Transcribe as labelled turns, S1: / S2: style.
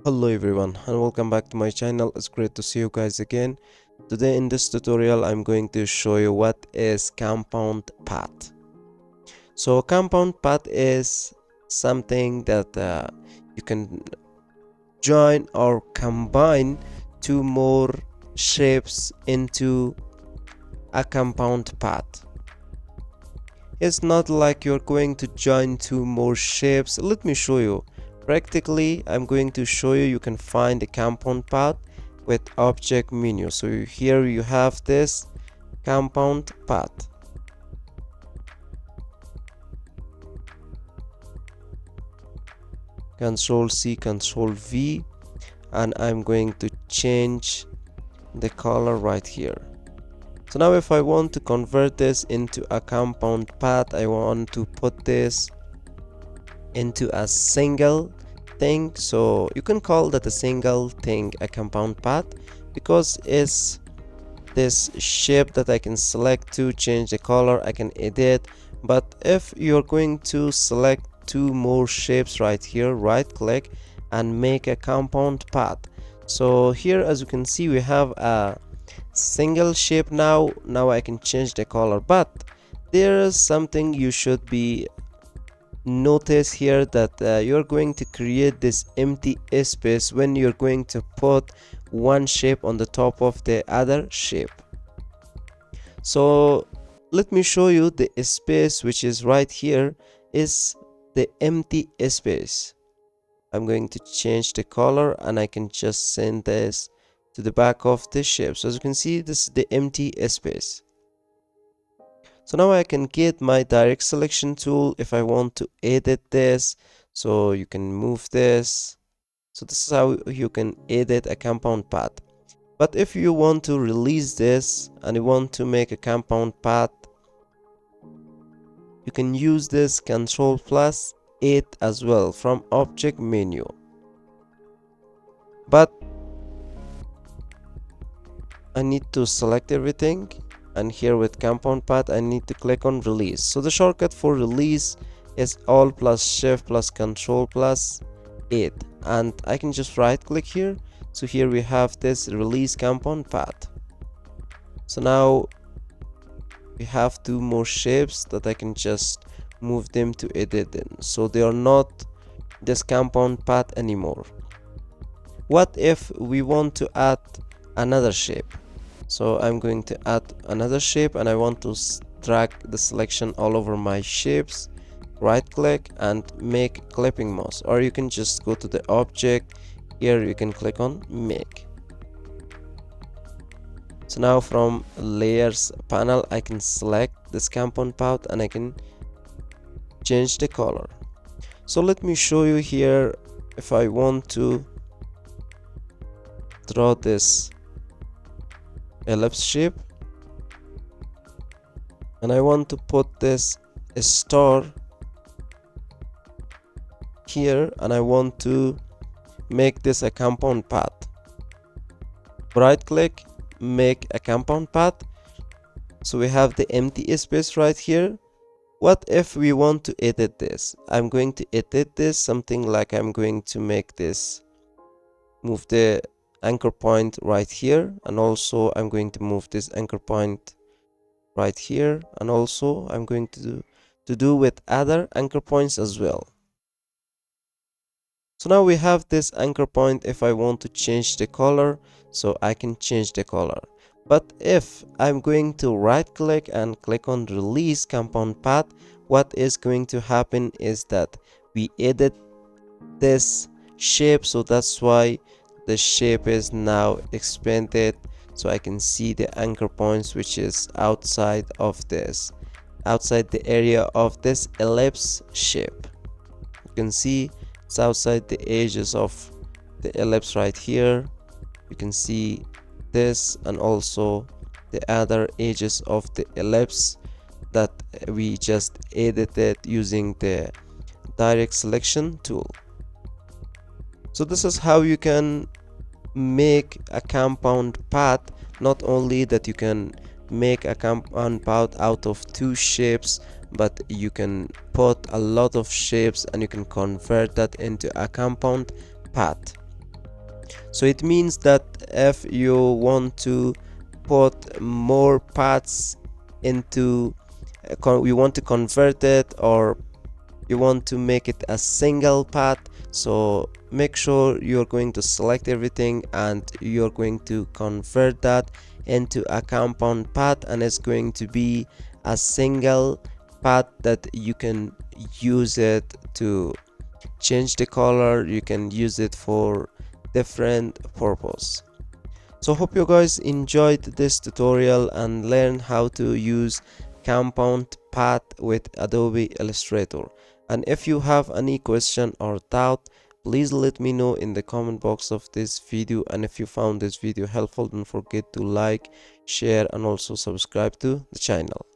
S1: Hello everyone and welcome back to my channel. It's great to see you guys again. Today in this tutorial I'm going to show you what is compound path. So compound path is something that you can join or combine two more shapes into a compound path. It's not like you're going to join two more shapes. Let me show you. Practically, I'm going to show you can find the compound path with object menu. So here you have this compound path. Control C, Control V, and I'm going to change the color right here. So now if I want to convert this into a compound path, I want to put this into a single thing. So you can call that a single thing a compound path because it's this shape that I can select to change the color. I can edit, but if you're going to select two more shapes right here, right click and make a compound path. So here as you can see we have a single shape. Now I can change the color, but there is something you should be notice here, that you're going to create this empty space when you're going to put one shape on the top of the other shape. So let me show you the space which is right here is the empty space. I'm going to change the color and I can just send this to the back of the shape. So as you can see, this is the empty space. So now I can get my direct selection tool if I want to edit this. So you can move this. So this is how you can edit a compound path. But if you want to release this and you want to make a compound path, you can use this Control plus 8 as well from object menu. But I need to select everything, and here with compound path I need to click on release. So the shortcut for release is Alt plus Shift plus Control plus 8, and I can just right click here. So here we have this release compound path. So now we have two more shapes that I can just move them to edit them, so they are not this compound path anymore. What if we want to add another shape? So I'm going to add another shape and I want to drag the selection all over my shapes. Right click and make clipping mouse, or you can just go to the object. Here you can click on make. So now from layers panel I can select this compound path and I can change the color. So let me show you here. If I want to draw this ellipse shape and I want to put this star here and I want to make this a compound path, right click, make a compound path. So we have the empty space right here. What if we want to edit this? I'm going to edit this something like I'm going to make this, move the anchor point right here, and also I'm going to move this anchor point right here, and also I'm going to do with other anchor points as well. So now we have this anchor point. If I want to change the color, so I can change the color. But if I'm going to right click and click on release compound path, what is going to happen is that we edit this shape. So that's why the shape is now expanded, so I can see the anchor points which is outside of this, outside the area of this ellipse shape. You can see it's outside the edges of the ellipse right here. You can see this and also the other edges of the ellipse that we just edited using the direct selection tool. So this is how you can make a compound path. Not only that you can make a compound path out of two shapes, but you can put a lot of shapes and you can convert that into a compound path. So it means that if you want to put more paths into you want to convert it, or you want to make it a single path, so make sure you're going to select everything and you're going to convert that into a compound path, and it's going to be a single path that you can use it to change the color. You can use it for different purpose. So hope you guys enjoyed this tutorial and learn how to use compound path with Adobe Illustrator. And if you have any question or doubt, please let me know in the comment box of this video. And if you found this video helpful, don't forget to like, share, and also subscribe to the channel.